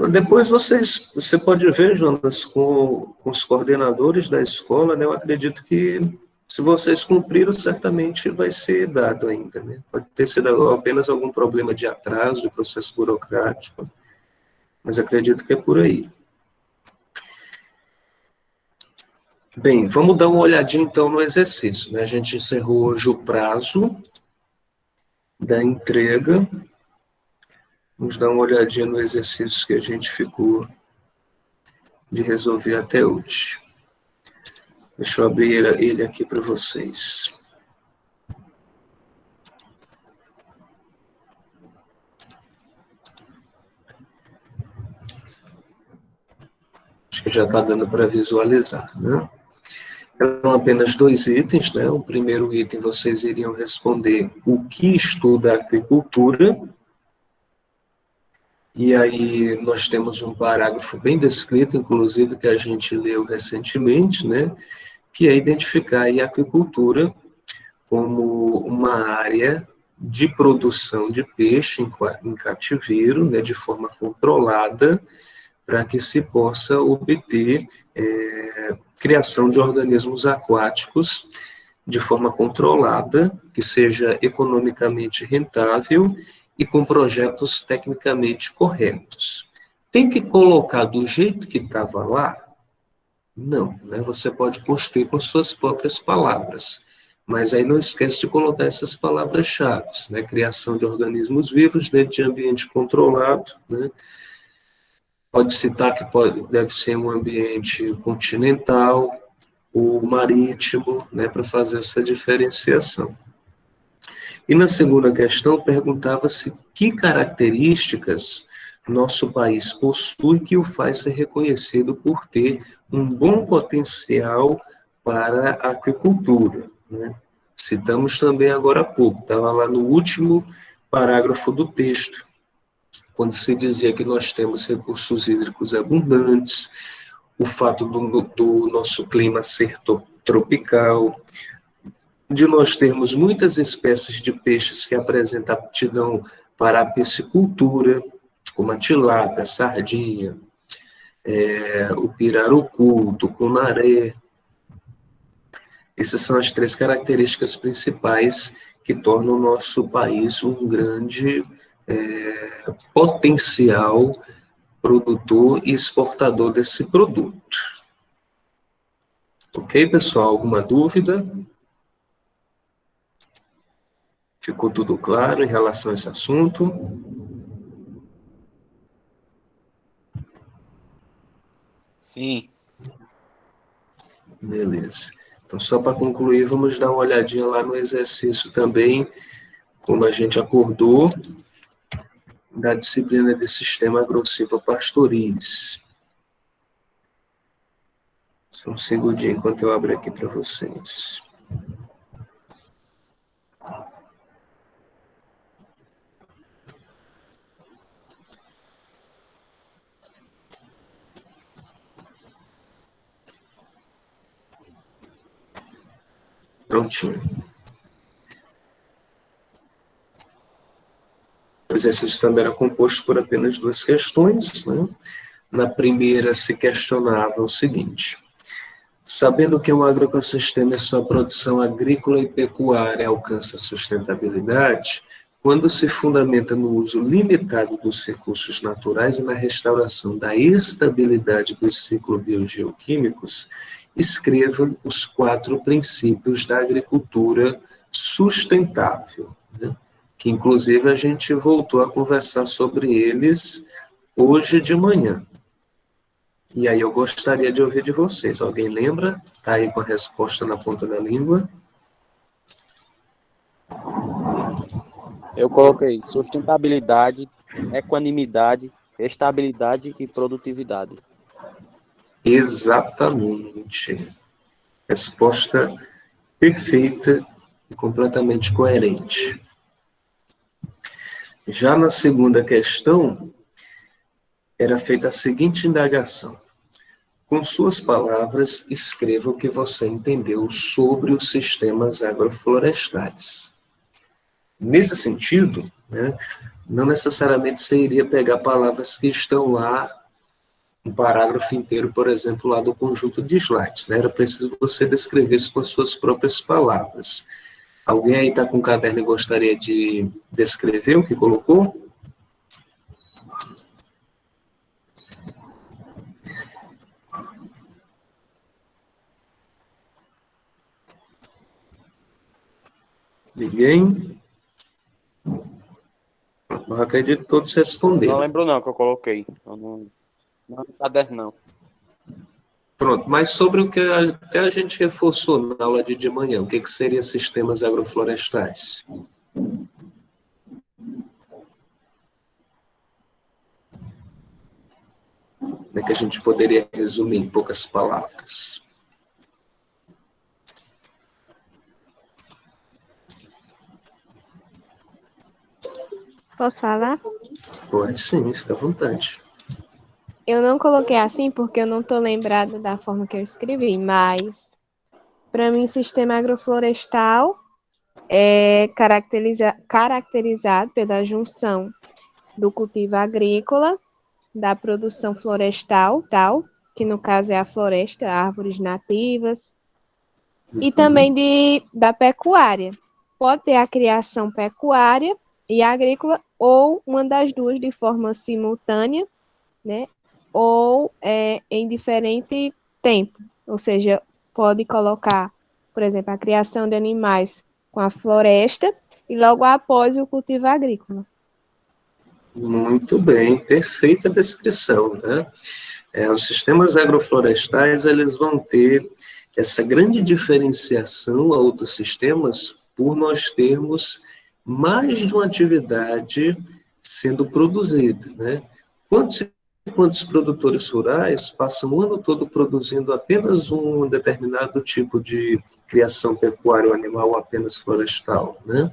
Depois você pode ver, Jonas, com os coordenadores da escola, né, eu acredito que se vocês cumpriram, certamente vai ser dado ainda, né? Pode ter sido apenas algum problema de atraso, de processo burocrático, mas acredito que é por aí. Bem, vamos dar uma olhadinha então no exercício, né? A gente encerrou hoje o prazo da entrega. Vamos dar uma olhadinha no exercício que a gente ficou de resolver até hoje. Deixa eu abrir ele aqui para vocês. Acho que já está dando para visualizar, né? Eram apenas 2 itens, né? O primeiro item vocês iriam responder o que estuda a aquicultura. E aí nós temos um parágrafo bem descrito, inclusive, que a gente leu recentemente, né? Que é identificar a aquicultura como uma área de produção de peixe em cativeiro, né, de forma controlada, para que se possa obter criação de organismos aquáticos de forma controlada, que seja economicamente rentável e com projetos tecnicamente corretos. Tem que colocar do jeito que estava lá? Não, né? Você pode construir com suas próprias palavras, mas aí não esquece de colocar essas palavras-chave, né? Criação de organismos vivos dentro de ambiente controlado, né? Pode citar que deve ser um ambiente continental ou marítimo, né? Para fazer essa diferenciação. E na segunda questão, perguntava-se que características nosso país possui que o faz ser reconhecido por ter um bom potencial para a aquicultura, né? Citamos também agora há pouco, estava lá no último parágrafo do texto, quando se dizia que nós temos recursos hídricos abundantes, o fato do nosso clima ser tropical, de nós termos muitas espécies de peixes que apresentam aptidão para a piscicultura, como a tilápia, a sardinha, o pirarucu, o tucunaré. Essas são as 3 características principais que tornam o nosso país um grande potencial produtor e exportador desse produto. Ok, pessoal? Alguma dúvida? Ficou tudo claro em relação a esse assunto? Sim. Beleza. Então, só para concluir, vamos dar uma olhadinha lá no exercício também, como a gente acordou, da disciplina de Sistema Agrossilvopastoris. Só um segundinho enquanto eu abro aqui para vocês. Prontinho. O exercício também era composto por apenas 2 questões, né? Na primeira se questionava o seguinte: sabendo que um agroecossistema e sua produção agrícola e pecuária alcança sustentabilidade, quando se fundamenta no uso limitado dos recursos naturais e na restauração da estabilidade dos ciclos biogeoquímicos, escreva os 4 princípios da agricultura sustentável, né? Que inclusive a gente voltou a conversar sobre eles hoje de manhã. E aí eu gostaria de ouvir de vocês. Alguém lembra? Está aí com a resposta na ponta da língua? Eu coloquei sustentabilidade, equanimidade, estabilidade e produtividade. Exatamente. Resposta perfeita e completamente coerente. Já na segunda questão, era feita a seguinte indagação. Com suas palavras, escreva o que você entendeu sobre os sistemas agroflorestais. Nesse sentido, né, não necessariamente você iria pegar palavras que estão lá, um parágrafo inteiro, por exemplo, lá do conjunto de slides, né? Era preciso você descrever isso com as suas próprias palavras. Alguém aí está com um caderno e gostaria de descrever o que colocou? Ninguém? Eu acredito que todos responderam. Não lembro não que eu coloquei. Eu não no caderno não. Pronto, mas sobre o que até a gente reforçou na aula de manhã, o que seriam sistemas agroflorestais? Como é que a gente poderia resumir em poucas palavras? Posso falar? Pode sim, fica à vontade. Eu não coloquei assim porque eu não estou lembrada da forma que eu escrevi, mas para mim, sistema agroflorestal é caracterizado pela junção do cultivo agrícola, da produção florestal, tal, que no caso é a floresta, árvores nativas, e também da pecuária. Pode ter a criação pecuária e agrícola, ou uma das duas de forma simultânea, né? Ou em diferente tempo. Ou seja, pode colocar, por exemplo, a criação de animais com a floresta e logo após o cultivo agrícola. Muito bem, perfeita descrição, né? Os sistemas agroflorestais, eles vão ter essa grande diferenciação a outros sistemas por nós termos mais de uma atividade sendo produzida, né? Quantos produtores rurais passam o ano todo produzindo apenas um determinado tipo de criação pecuária ou animal ou apenas florestal, né?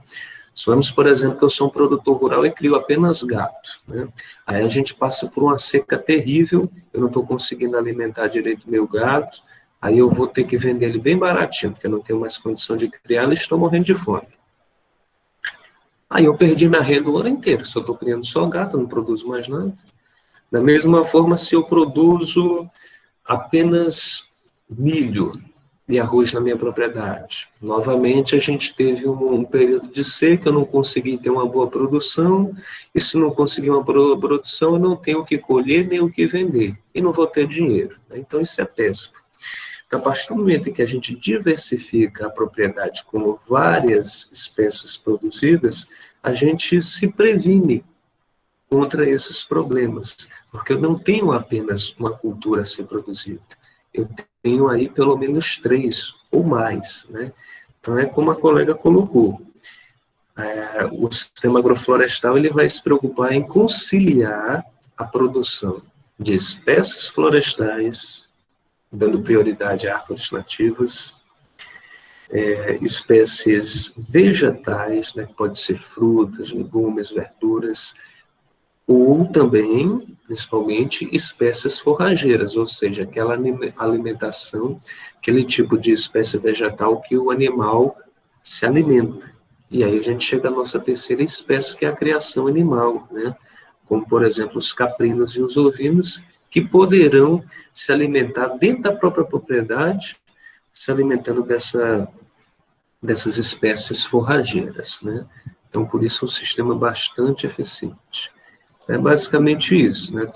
Suponhamos, por exemplo, que eu sou um produtor rural e crio apenas gato, né? Aí a gente passa por uma seca terrível, eu não estou conseguindo alimentar direito meu gato, aí eu vou ter que vender ele bem baratinho, porque eu não tenho mais condição de criar, e estou morrendo de fome. Aí eu perdi minha renda o ano inteiro, se eu estou criando só gato, eu não produzo mais nada. Da mesma forma, se eu produzo apenas milho e arroz na minha propriedade, novamente a gente teve um período de seca, eu não consegui ter uma boa produção, e se não conseguir uma boa produção, eu não tenho o que colher nem o que vender, e não vou ter dinheiro, né? Então isso é péssimo. Então, a partir do momento em que a gente diversifica a propriedade com várias espécies produzidas, a gente se previne contra esses problemas, porque eu não tenho apenas uma cultura a ser produzida, eu tenho aí pelo menos 3 ou mais, né? Então é como a colega colocou, o sistema agroflorestal ele vai se preocupar em conciliar a produção de espécies florestais, dando prioridade a árvores nativas, espécies vegetais, né, pode ser frutas, legumes, verduras, ou também, principalmente, espécies forrageiras, ou seja, aquela alimentação, aquele tipo de espécie vegetal que o animal se alimenta. E aí a gente chega à nossa terceira espécie, que é a criação animal, né? Como, por exemplo, os caprinos e os ovinos, que poderão se alimentar dentro da própria propriedade, se alimentando dessas espécies forrageiras, né? Então, por isso, é um sistema bastante eficiente. É basicamente isso, né?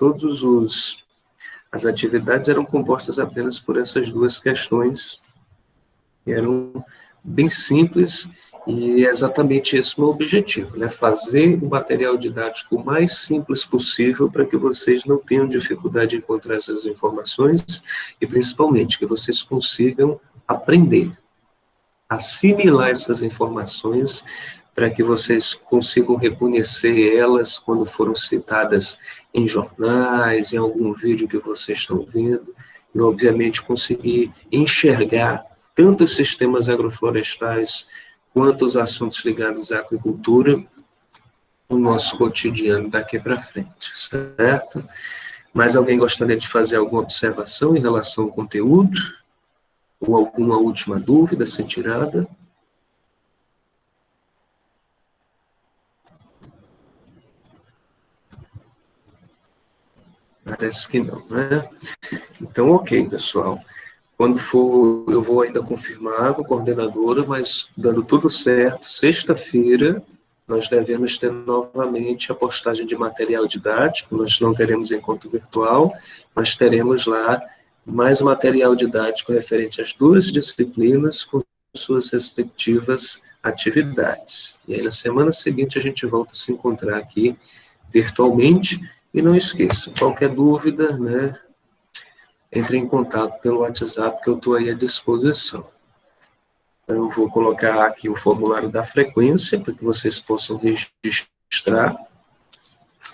As atividades eram compostas apenas por essas duas questões, que eram bem simples, e é exatamente esse o meu objetivo, né? Fazer o material didático o mais simples possível para que vocês não tenham dificuldade em encontrar essas informações e, principalmente, que vocês consigam aprender, assimilar essas informações para que vocês consigam reconhecer elas quando foram citadas em jornais, em algum vídeo que vocês estão vendo, e, obviamente, conseguir enxergar tanto os sistemas agroflorestais quanto os assuntos ligados à aquicultura no nosso cotidiano daqui para frente, certo? Mais alguém gostaria de fazer alguma observação em relação ao conteúdo? Ou alguma última dúvida a ser tirada? Parece que não, né? Então, ok, pessoal. Quando for, eu vou ainda confirmar com a coordenadora, mas dando tudo certo, sexta-feira, nós devemos ter novamente a postagem de material didático. Nós não teremos encontro virtual, mas teremos lá mais material didático referente às duas disciplinas com suas respectivas atividades. E aí, na semana seguinte, a gente volta a se encontrar aqui virtualmente. E não esqueça, qualquer dúvida, né, entre em contato pelo WhatsApp, que eu estou aí à disposição. Eu vou colocar aqui o formulário da frequência, para que vocês possam registrar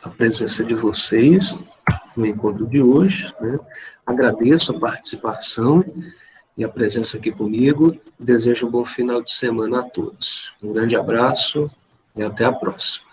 a presença de vocês no encontro de hoje, né? Agradeço a participação e a presença aqui comigo. Desejo um bom final de semana a todos. Um grande abraço e até a próxima.